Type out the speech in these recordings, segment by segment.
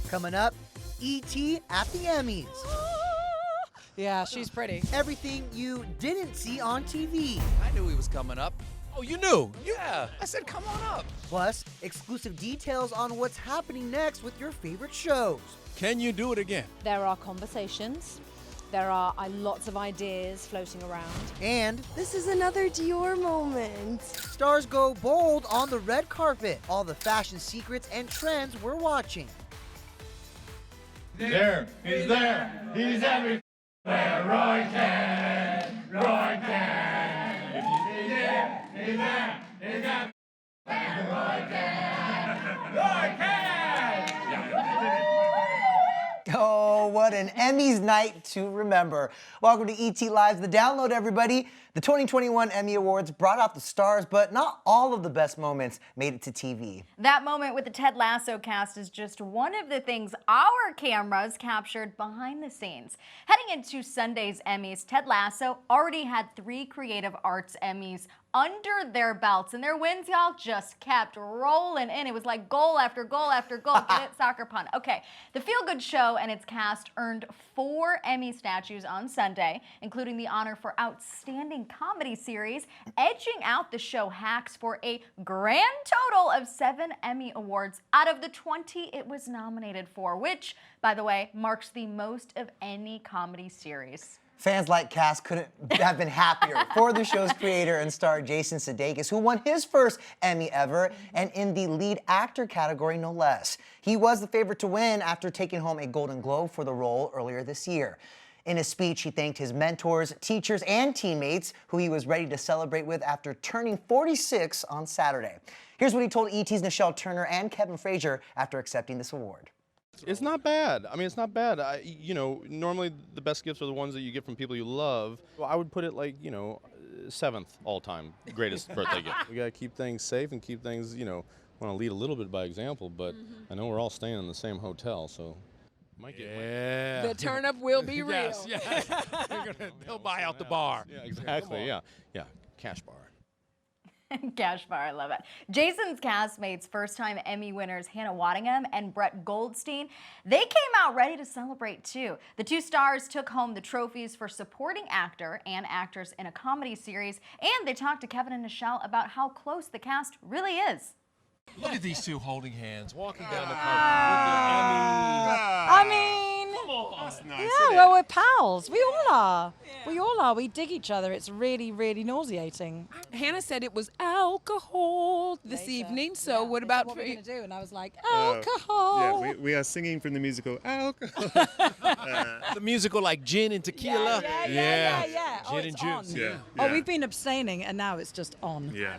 Coming up, E.T. at the Emmys. Yeah, she's pretty. Everything you didn't see on TV. I knew he was coming up. Oh, you knew? Yeah. I said, come on up. Plus, exclusive details on what's happening next with your favorite shows. Can you do it again? There are conversations. There are lots of ideas floating around. And this is another Dior moment. Stars go bold on the red carpet. All the fashion secrets and trends we're watching. He's there. He's everywhere. Roy Kent. Roy Kent. He's there. He's there. Roy Kent. Roy Kent. Oh, what an Emmys night to remember. Welcome to ET Live, the download, everybody. The 2021 Emmy Awards brought out the stars, but not all of the best moments made it to TV. That moment with the Ted Lasso cast is just one of the things our cameras captured behind the scenes. Heading into Sunday's Emmys, Ted Lasso already had 3 Creative Arts Emmys under their belts, and their wins, y'all, just kept rolling in. It was like goal after goal after goal. Get it? Soccer pun. Okay, the Feel Good Show and its cast earned 4 Emmy statues on Sunday, including the honor for Outstanding Comedy Series, edging out the show Hacks for a grand total of 7 Emmy Awards out of the 20 it was nominated for, which, by the way, marks the most of any comedy series. Fans like cast couldn't have been happier for the show's creator and star Jason Sudeikis, who won his first Emmy ever, and in the lead actor category, no less. He was the favorite to win after taking home a Golden Globe for the role earlier this year. In his speech, he thanked his mentors, teachers, and teammates, who he was ready to celebrate with after turning 46 on Saturday. Here's what he told ET's Nichelle Turner and Kevin Frazier after accepting this award. It's not bad. I mean, it's not bad. Normally the best gifts are the ones that you get from people you love. Well, I would put it like, 7th all-time greatest birthday gift. We got to keep things safe and keep things, want to lead a little bit by example, but I know we're all staying in the same hotel, so might get The turn-up will be real. Yes. They'll buy out the bar. Yeah, exactly. Yeah, cash bar. Cash bar, I love it. Jason's castmates, first-time Emmy winners Hannah Waddingham and Brett Goldstein, they came out ready to celebrate too. The 2 stars took home the trophies for supporting actor and actress in a comedy series, and they talked to Kevin and Nichelle about how close the cast really is. Look at these 2 holding hands, walking down the carpet with their Emmys. I mean, That's nice. yeah, well, we're pals. We all are. Yeah. We all are. We dig each other. It's really, really nauseating. Hannah said it was alcohol this evening, so what about what for we're going to do? And I was like, alcohol. Yeah, we are singing from the musical Alcohol. The musical like gin and tequila. Yeah. Gin and it's juice. on. Yeah. Oh, we've been abstaining, and now it's just on. Yeah.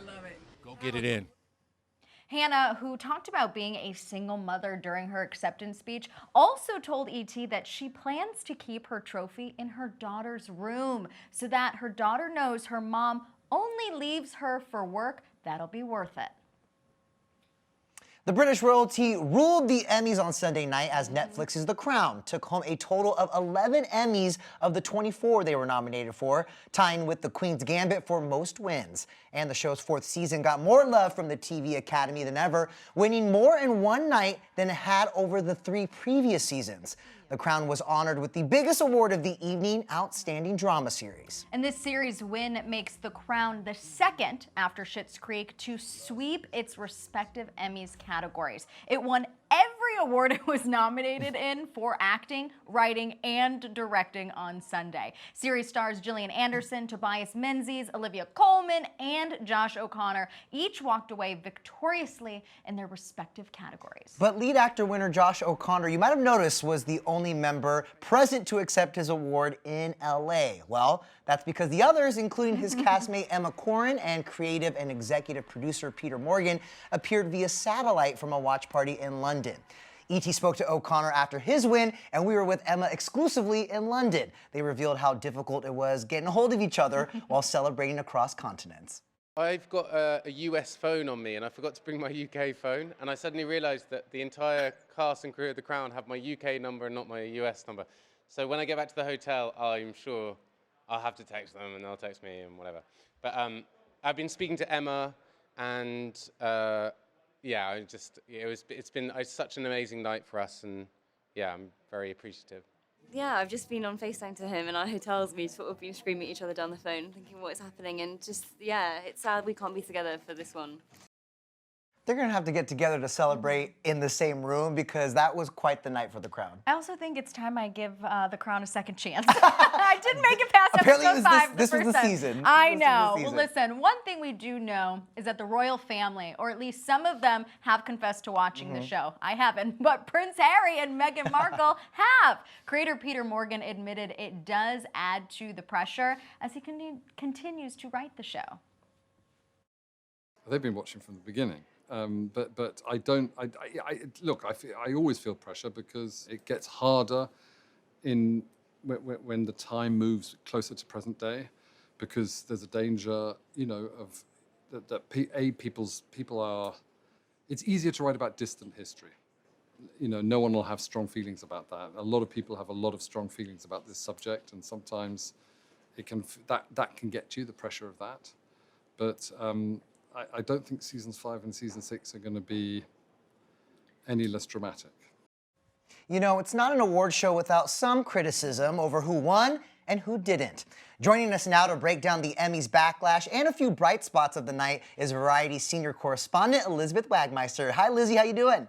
Go get it in. Hannah, who talked about being a single mother during her acceptance speech, also told ET that she plans to keep her trophy in her daughter's room so that her daughter knows her mom only leaves her for work. That'll be worth it. The British royalty ruled the Emmys on Sunday night as Netflix's The Crown took home a total of 11 Emmys of the 24 they were nominated for, tying with The Queen's Gambit for most wins. And the show's 4th season got more love from the TV Academy than ever, winning more in one night than it had over the 3 previous seasons. The Crown was honored with the biggest award of the evening, Outstanding Drama Series. And this series win makes The Crown the 2nd after Schitt's Creek to sweep its respective Emmys categories. It won every award it was nominated in for acting, writing, and directing on Sunday. Series stars Gillian Anderson, Tobias Menzies, Olivia Colman, and Josh O'Connor each walked away victoriously in their respective categories. But lead actor winner Josh O'Connor, you might have noticed, was the only member present to accept his award in LA. Well, that's because the others, including his castmate Emma Corrin and creative and executive producer Peter Morgan, appeared via satellite from a watch party in London. E.T. spoke to O'Connor after his win, and we were with Emma exclusively in London. They revealed how difficult it was getting a hold of each other while celebrating across continents. I've got a US phone on me, and I forgot to bring my UK phone, and I suddenly realized that the entire cast and crew of The Crown have my UK number and not my US number. So when I get back to the hotel, I'm sure I'll have to text them, and they'll text me and whatever. But I've been speaking to Emma, and yeah, it's been such an amazing night for us, and yeah, I'm very appreciative. Yeah, I've just been on FaceTime to him in our hotels. We've sort of been screaming at each other down the phone, thinking what is happening, and just, yeah, it's sad we can't be together for this one. They're gonna have to get together to celebrate in the same room because that was quite the night for the Crown. I also think it's time I give the Crown a second chance. I didn't make it past Apparently episode 5 this the was first the time. season. I This was the know. Well, season. listen, one thing we do know is that the royal family, or at least some of them, have confessed to watching the show. I haven't, but Prince Harry and Meghan Markle have. Creator Peter Morgan admitted it does add to the pressure as he continues to write the show. They've been watching from the beginning. But I don't. Look. I always feel pressure because it gets harder when the time moves closer to present day, because there's a danger, of that people are. It's easier to write about distant history. No one will have strong feelings about that. A lot of people have a lot of strong feelings about this subject, and sometimes it can that can get you the pressure of that. But I don't think seasons 5 and season 6 are going to be any less dramatic. It's not an award show without some criticism over who won and who didn't. Joining us now to break down the Emmys backlash and a few bright spots of the night is Variety senior correspondent Elizabeth Wagmeister. Hi, Lizzie, how you doing?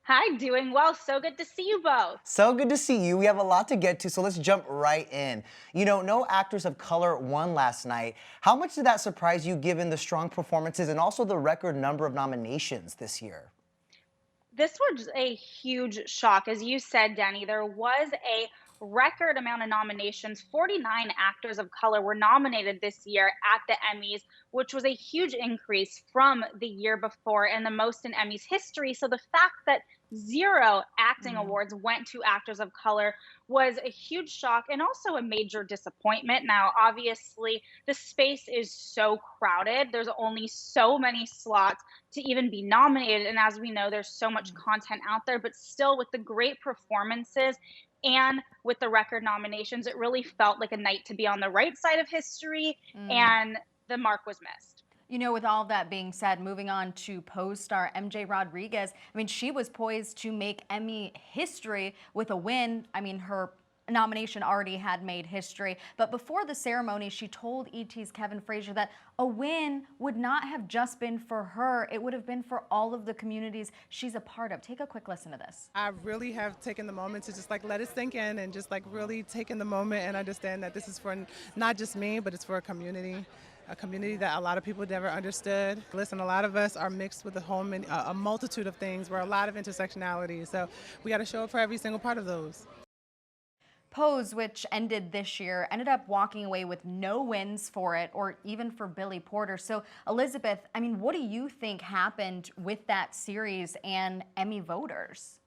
Hi, doing well. So good to see you both. So good to see you. We have a lot to get to, so let's jump right in. No actors of color won last night. How much did that surprise you given the strong performances and also the record number of nominations this year? This was a huge shock. As you said, Danny, there was a record amount of nominations. 49 actors of color were nominated this year at the Emmys, which was a huge increase from the year before and the most in Emmys history. So the fact that 0 acting awards went to actors of color was a huge shock and also a major disappointment. Now, obviously, the space is so crowded. There's only so many slots to even be nominated. And as we know, there's so much content out there, but still with the great performances and with the record nominations, it really felt like a night to be on the right side of history, and the mark was missed. With all of that being said, moving on to Pose star MJ Rodriguez. She was poised to make Emmy history with a win. Her nomination already had made history. But before the ceremony, she told ET's Kevin Frazier that a win would not have just been for her. It would have been for all of the communities she's a part of. Take a quick listen to this. I really have taken the moment to just let it sink in and just really taking the moment and understand that this is for not just me, but it's for a community that a lot of people never understood. Listen, a lot of us are mixed with a multitude of things. We're a lot of intersectionality, so we got to show up for every single part of those. Pose, which ended this year, ended up walking away with no wins for it, or even for Billy Porter. So, Elizabeth, what do you think happened with that series and Emmy voters?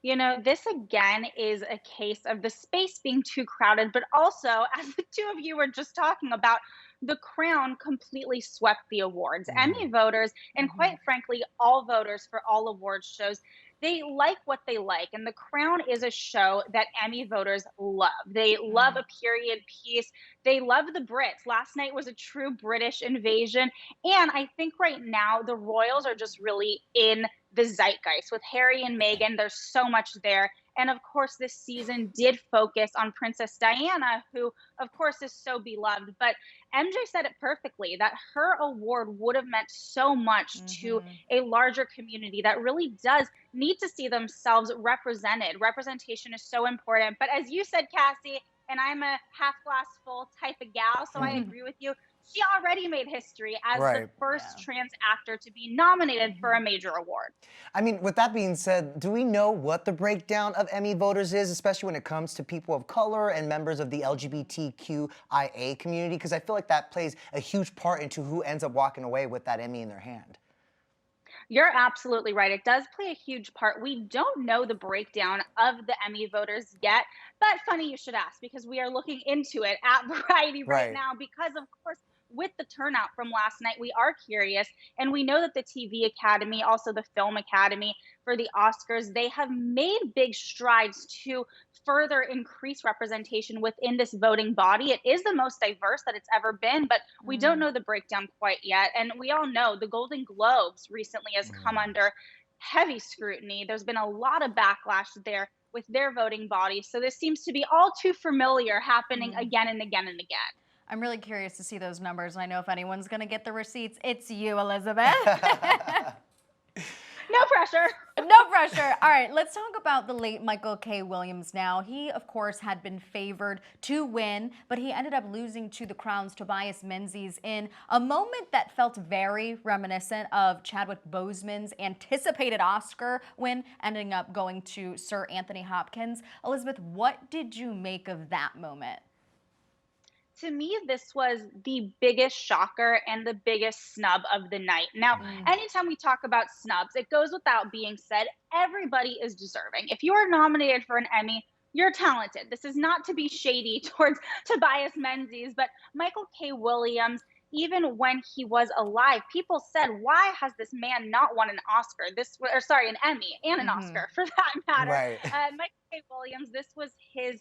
This again is a case of the space being too crowded, but also, as the two of you were just talking about, the Crown completely swept the awards. Emmy voters, and quite frankly, all voters for all awards shows, they like what they like. And The Crown is a show that Emmy voters love. They love a period piece. They love the Brits. Last night was a true British invasion. And I think right now the royals are just really in the zeitgeist. With Harry and Meghan, there's so much there. And of course, this season did focus on Princess Diana, who, of course, is so beloved. But MJ said it perfectly, that her award would have meant so much to a larger community that really does need to see themselves represented. Representation is so important. But as you said, Cassie, and I'm a half glass full type of gal, so I agree with you. She already made history as the first trans actor to be nominated for a major award. With that being said, do we know what the breakdown of Emmy voters is, especially when it comes to people of color and members of the LGBTQIA community? Because I feel like that plays a huge part into who ends up walking away with that Emmy in their hand. You're absolutely right. It does play a huge part. We don't know the breakdown of the Emmy voters yet, but funny you should ask, because we are looking into it at Variety right now, because of course, with the turnout from last night, we are curious, and we know that the TV Academy, also the Film Academy for the Oscars, they have made big strides to further increase representation within this voting body. It is the most diverse that it's ever been, but we don't know the breakdown quite yet. And we all know the Golden Globes recently has come under heavy scrutiny. There's been a lot of backlash there with their voting body. So this seems to be all too familiar, happening again and again and again. I'm really curious to see those numbers. I know if anyone's going to get the receipts, it's you, Elizabeth. No pressure. No pressure. All right, let's talk about the late Michael K. Williams now. He, of course, had been favored to win, but he ended up losing to the Crown's Tobias Menzies in a moment that felt very reminiscent of Chadwick Boseman's anticipated Oscar win, ending up going to Sir Anthony Hopkins. Elizabeth, what did you make of that moment? To me, this was the biggest shocker and the biggest snub of the night. Now, anytime we talk about snubs, it goes without being said, everybody is deserving. If you are nominated for an Emmy, you're talented. This is not to be shady towards Tobias Menzies, but Michael K. Williams, even when he was alive, people said, why has this man not won an Oscar? An Emmy and an Oscar for that matter. Right. Michael K. Williams, this was his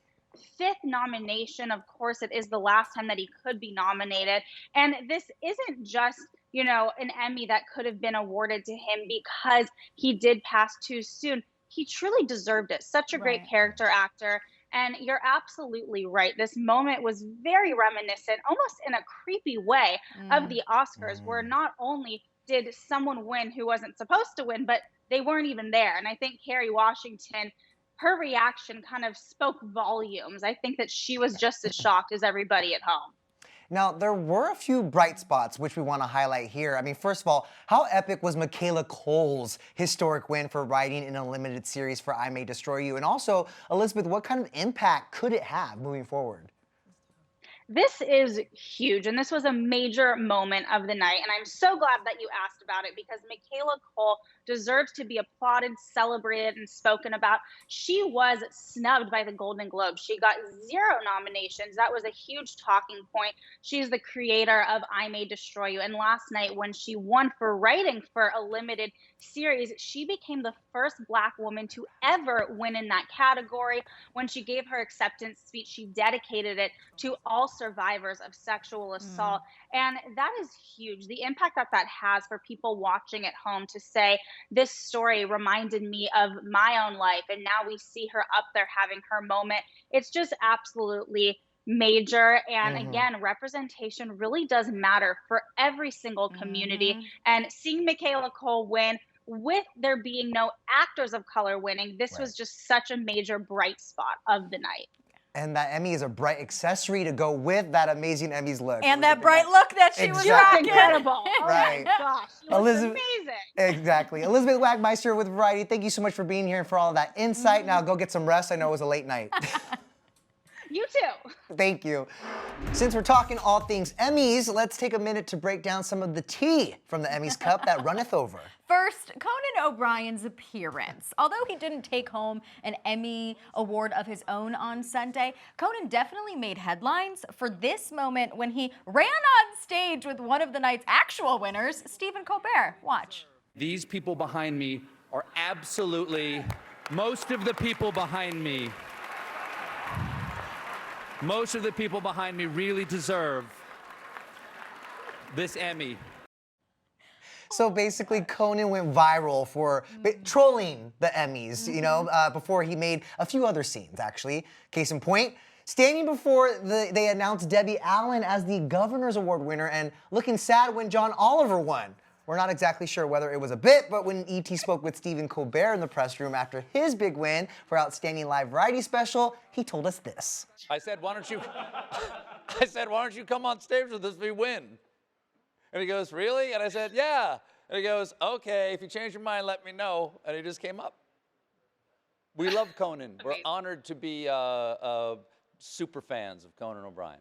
5th nomination. Of course, it is the last time that he could be nominated. And this isn't just, an Emmy that could have been awarded to him because he did pass too soon. He truly deserved it. Such a great character actor. And you're absolutely right. This moment was very reminiscent, almost in a creepy way, of the Oscars, where not only did someone win who wasn't supposed to win, but they weren't even there. And I think Kerry Washington, her reaction kind of spoke volumes. I think that she was just as shocked as everybody at home. Now, there were a few bright spots which we want to highlight here. I mean, first of all, how epic was Michaela Coel's historic win for writing in a limited series for I May Destroy You? And also, Elizabeth, what kind of impact could it have moving forward? This is huge, and this was a major moment of the night, and I'm so glad that you asked about it because Michaela Coel deserves to be applauded, celebrated, and spoken about. She was snubbed by the Golden Globes. She got 0 nominations. That was a huge talking point. She's the creator of I May Destroy You, and last night when she won for writing for a limited series, she became the first Black woman to ever win in that category. When she gave her acceptance speech, she dedicated it to all survivors of sexual assault. And that is huge. The impact that that has for people watching at home to say, this story reminded me of my own life. And now we see her up there having her moment. It's just absolutely major. And again, representation really does matter for every single community. And seeing Michaela Coel win, with there being no actors of color winning, this was just such a major bright spot of the night. And that Emmy is a bright accessory to go with that amazing Emmys look. And that bright look that she was rocking. Incredible. Right. Oh my gosh. She looks amazing. Exactly. Elizabeth Wagmeister with Variety, thank you so much for being here and for all of that insight. Now go get some rest. I know it was a late night. You too. Thank you. Since we're talking all things Emmys, let's take a minute to break down some of the tea from the Emmys Cup that runneth over. First, Conan O'Brien's appearance. Although he didn't take home an Emmy award of his own on Sunday, Conan definitely made headlines for this moment when he ran on stage with one of the night's actual winners, Stephen Colbert. Watch. These people behind me are absolutely, most of the people behind me really deserve this Emmy. So basically, Conan went viral for trolling the Emmys, before he made a few other scenes, actually. Case in point, standing before they announced Debbie Allen as the Governor's Award winner and looking sad when John Oliver won. We're not exactly sure whether it was a bit, but when E.T. spoke with Stephen Colbert in the press room after his big win for Outstanding Live Variety Special, he told us this. I said, why don't you come on stage with us if we win? And he goes, really? And I said, yeah. And he goes, okay, if you change your mind, let me know. And he just came up. We love Conan. We're honored to be super fans of Conan O'Brien.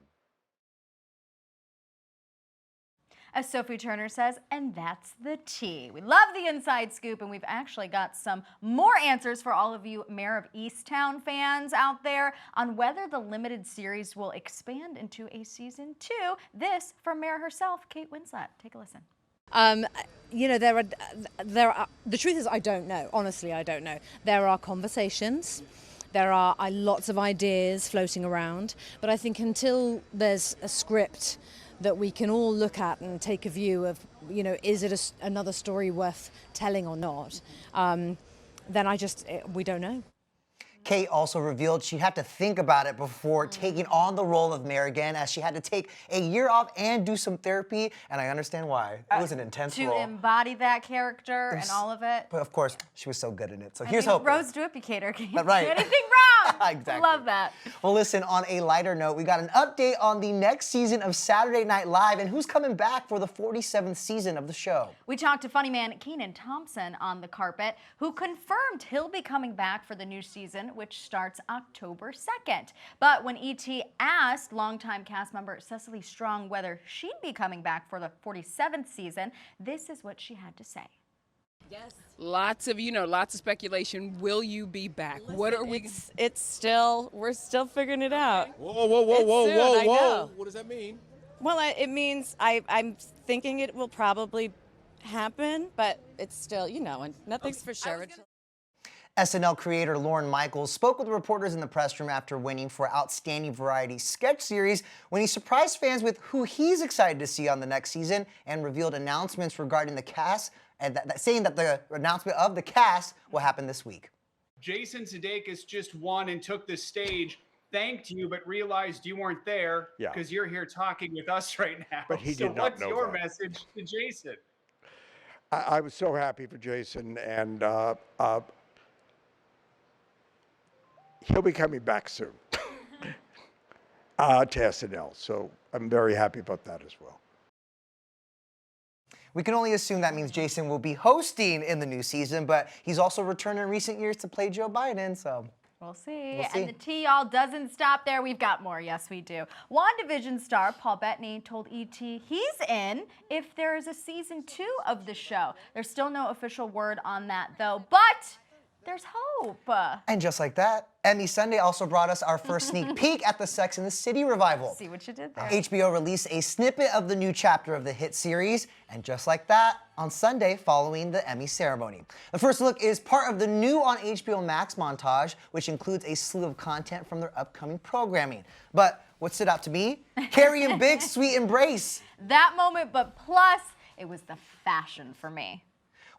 As Sophie Turner says, and that's the tea. We love the inside scoop, and we've actually got some more answers for all of you Mayor of Easttown fans out there on whether the limited series will expand into a season 2. This from Mayor herself, Kate Winslet. Take a listen. There are. The truth is, I don't know. Honestly, I don't know. There are conversations. There are lots of ideas floating around, but I think until there's a script that we can all look at and take a view of, is it another story worth telling or not, then we don't know. Kate also revealed she'd have to think about it before taking on the role of Mayor again, as she had to take a year off and do some therapy, and I understand why. It was an intense role. To embody that character and all of it. But of course, she was so good in it. So I here's mean, hoping. Rose Duplicator can't Right. do anything wrong. Exactly. Love that. Well, listen, on a lighter note, we got an update on the next season of Saturday Night Live and who's coming back for the 47th season of the show. We talked to funny man Kenan Thompson on the carpet, who confirmed he'll be coming back for the new season, which starts October 2nd. But when E.T. asked longtime cast member Cecily Strong whether she'd be coming back for the 47th season, this is what she had to say. Yes. Lots of speculation. Will you be back? Listen, what are we? We're still figuring it out. Whoa. What does that mean? Well, it means I'm thinking it will probably happen, but it's still, and nothing's for sure. SNL creator Lorne Michaels spoke with reporters in the press room after winning for Outstanding Variety Sketch Series when he surprised fans with who he's excited to see on the next season and revealed announcements regarding the cast, and saying that the announcement of the cast will happen this week. Jason Sudeikis just won and took the stage, thanked you, but realized you weren't there because you're here talking with us right now. But he so did not what's know your that. message to Jason? I was so happy for Jason, and he'll be coming back soon to SNL. So I'm very happy about that as well. We can only assume that means Jason will be hosting in the new season, but he's also returned in recent years to play Joe Biden, so. We'll see. And the tea, y'all, doesn't stop there. We've got more. Yes, we do. WandaVision star Paul Bettany told E.T. he's in if there is a season 2 of the show. There's still no official word on that, though, but there's hope. And just like that, Emmy Sunday also brought us our first sneak peek at the Sex and the City revival. See what you did there. HBO released a snippet of the new chapter of the hit series, and just like that, on Sunday following the Emmy ceremony. The first look is part of the new on HBO Max montage, which includes a slew of content from their upcoming programming. But what stood out to me? Carrie and Big's sweet embrace. That moment, but plus, it was the fashion for me.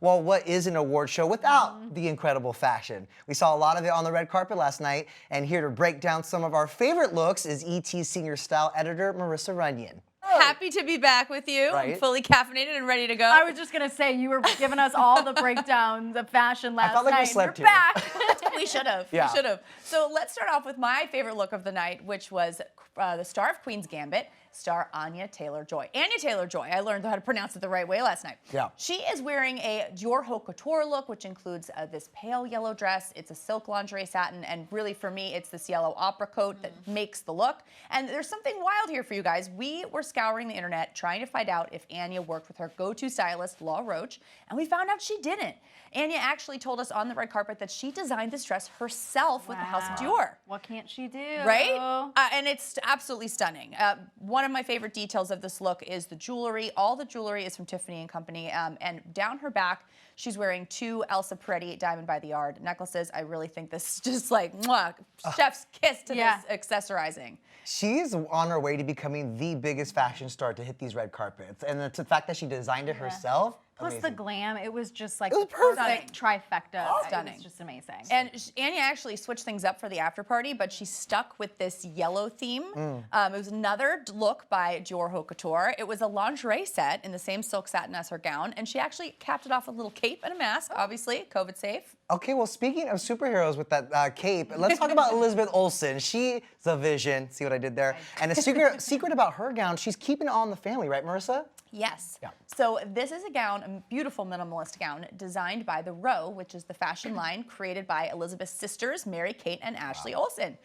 Well, what is an award show without the incredible fashion? We saw a lot of it on the red carpet last night, and here to break down some of our favorite looks is ET's senior style editor, Marissa Runyon. Happy to be back with you. Right. I'm fully caffeinated and ready to go. I was just going to say, you were giving us all the breakdowns of fashion last I felt like night. we slept You're here. back. We should have. Yeah. We should have. So let's start off with my favorite look of the night, which was the star of Queen's Gambit, star Anya Taylor-Joy. Anya Taylor-Joy, I learned how to pronounce it the right way last night. Yeah. She is wearing a Dior Haute Couture look, which includes this pale yellow dress. It's a silk lingerie satin, and really for me, it's this yellow opera coat that makes the look. And there's something wild here for you guys. We were scouring the internet trying to find out if Anya worked with her go-to stylist, Law Roach, and we found out she didn't. Anya actually told us on the red carpet that she designed this dress herself with the House of Dior. What can't she do? Right? And it's absolutely stunning. One of my favorite details of this look is the jewelry. All the jewelry is from Tiffany & Company. And down her back, she's wearing 2 Elsa Peretti Diamond by the Yard necklaces. I really think this is just like, mwah, chef's kiss to this accessorizing. She's on her way to becoming the biggest fashion star to hit these red carpets. And the fact that she designed it herself, Plus amazing. the glam, it was just like It was the perfect trifecta. Stunning. It was just amazing. And Anya actually switched things up for the after party, but she stuck with this yellow theme. It was another look by Dior Haute Couture. It was a lingerie set in the same silk satin as her gown, and she actually capped it off with a little cape and a mask, obviously, COVID safe. Okay, well, speaking of superheroes with that cape, let's talk about Elizabeth Olsen. She's a vision. See what I did there? And a secret about her gown, she's keeping it all in the family, right, Marissa? Yes. Yeah. So this is a gown, a beautiful minimalist gown, designed by The Row, which is the fashion line created by Elizabeth's sisters, Mary Kate and Ashley Olsen.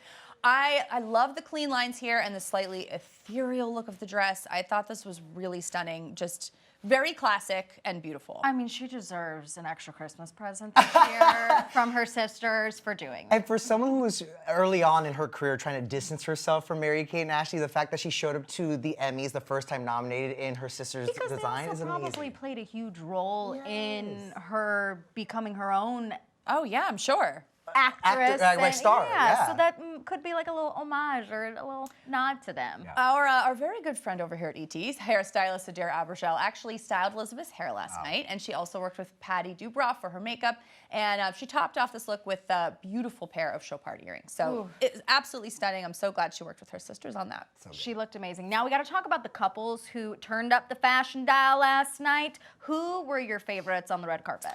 I love the clean lines here and the slightly ethereal look of the dress. I thought this was really stunning, just very classic and beautiful. I mean, she deserves an extra Christmas present this year from her sisters for doing that. And for someone who was early on in her career trying to distance herself from Mary Kate and Ashley, the fact that she showed up to the Emmys the first time nominated in her sister's design is amazing. Probably played a huge role in her becoming her own. Oh yeah, I'm sure. actress. Like star, yeah. So that could be like a little homage or a little nod to them. Our very good friend over here at ET's, hairstylist Adair Abergel, actually styled Elizabeth's hair last night, and she also worked with Patty Dubroff for her makeup, and she topped off this look with a beautiful pair of show party earrings. So it's absolutely stunning. I'm so glad she worked with her sisters on that. She looked amazing. Now we got to talk about the couples who turned up the fashion dial last night. Who were your favorites on the red carpet?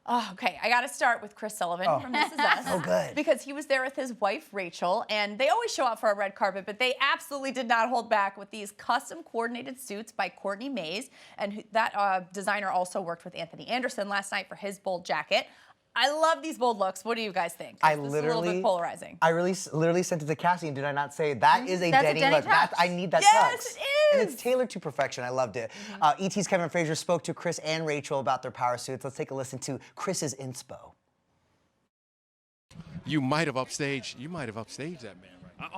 Oh, okay, I got to start with Chris Sullivan from This Is Us. Oh, good. Because he was there with his wife, Rachel, and they always show up for a red carpet, but they absolutely did not hold back with these custom coordinated suits by Courtney Mays, and that designer also worked with Anthony Anderson last night for his bold jacket. I love these bold looks. What do you guys think? This is a little bit polarizing. I literally sent it to Cassie, and did I not say that is a That's Denny a Denny look? tux. I need that Yes, tux. it And is. it's tailored to perfection. I loved it. ET's Kevin Frazier spoke to Chris and Rachel about their power suits. Let's take a listen to Chris's inspo. You might have upstaged that man.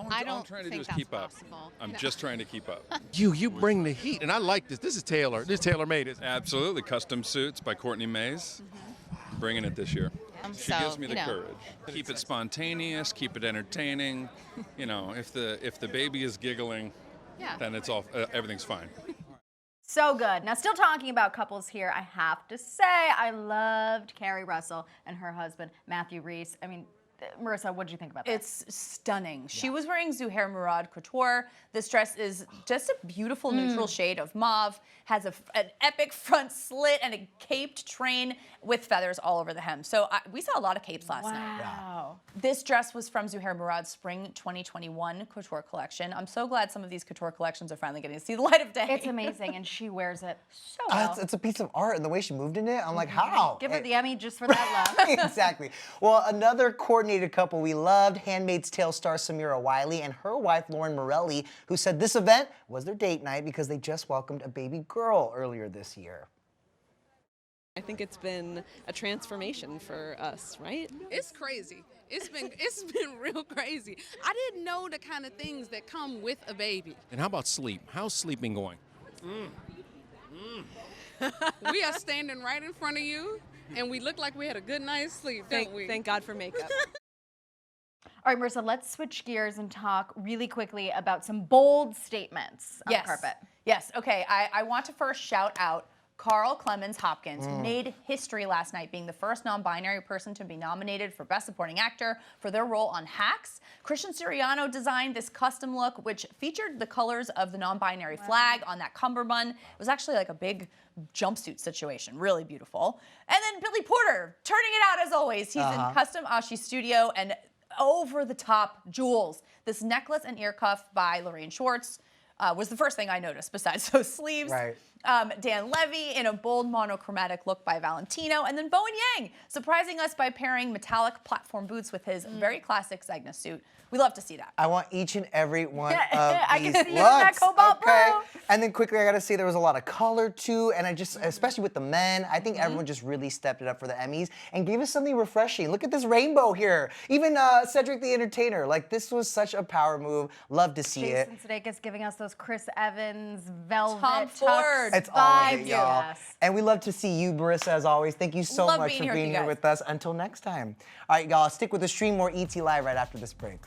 I don't I'm trying to think do is that's keep up. possible. I'm No. just trying to keep up. You bring the heat, and I like this. This is Taylor. This is tailor-made. Absolutely, custom suits by Courtney Mays. Bringing it this year. She So, gives me the you know. courage. Keep it spontaneous, keep it entertaining. You know, if the baby is giggling, then it's all everything's fine. So good. Now, still talking about couples here, I have to say I loved Carrie Russell and her husband, Matthew Reese. I mean, Marissa, what did you think about that? It's stunning. She was wearing Zuhair Murad couture. This dress is just a beautiful neutral shade of mauve, has an epic front slit and a caped train with feathers all over the hem. So we saw a lot of capes last night. Wow. This dress was from Zuhair Murad's spring 2021 couture collection. I'm so glad some of these couture collections are finally getting to see the light of day. It's amazing, and she wears it so well. It's a piece of art, and the way she moved in it, I'm like, how? Give her the Emmy just for that love. Exactly. Well, another coordinated couple we loved, Handmaid's Tale star Samira Wiley and her wife Lauren Morelli, who said this event was their date night because they just welcomed a baby girl earlier this year. I think it's been a transformation for us, right? It's crazy. It's been real crazy. I didn't know the kind of things that come with a baby. And how about sleep? How's sleeping going? We are standing right in front of you, and we look like we had a good night's sleep, don't we? Thank God for makeup. All right, Marissa, let's switch gears and talk really quickly about some bold statements on the carpet. Yes, okay. I want to first shout out Carl Clemens Hopkins, who made history last night, being the first non-binary person to be nominated for Best Supporting Actor for their role on Hacks. Christian Siriano designed this custom look, which featured the colors of the non-binary flag on that cummerbund. It was actually like a big jumpsuit situation, really beautiful. And then Billy Porter, turning it out as always. He's in custom Ashi studio and over-the-top jewels. This necklace and ear cuff by Lorraine Schwartz was the first thing I noticed besides those sleeves. Right. Dan Levy in a bold monochromatic look by Valentino, and then Bowen Yang surprising us by pairing metallic platform boots with his very classic Zegna suit. We love to see that. I want each and every one of I these can see you in that looks. cobalt blue. And then quickly, I gotta say there was a lot of color too, and I just, especially with the men, I think everyone just really stepped it up for the Emmys and gave us something refreshing. Look at this rainbow here. Even Cedric the Entertainer, like this was such a power move. Love to see it. Jason Sudeikis giving us those Chris Evans velvet Tom tux Ford. It's all of it, vibes. y'all. Yes. And we love to see you, Marissa, as always. Thank you so Love much being for here with being you here guys. with us. Until next time. All right, y'all, stick with the stream. More ET Live right after this break.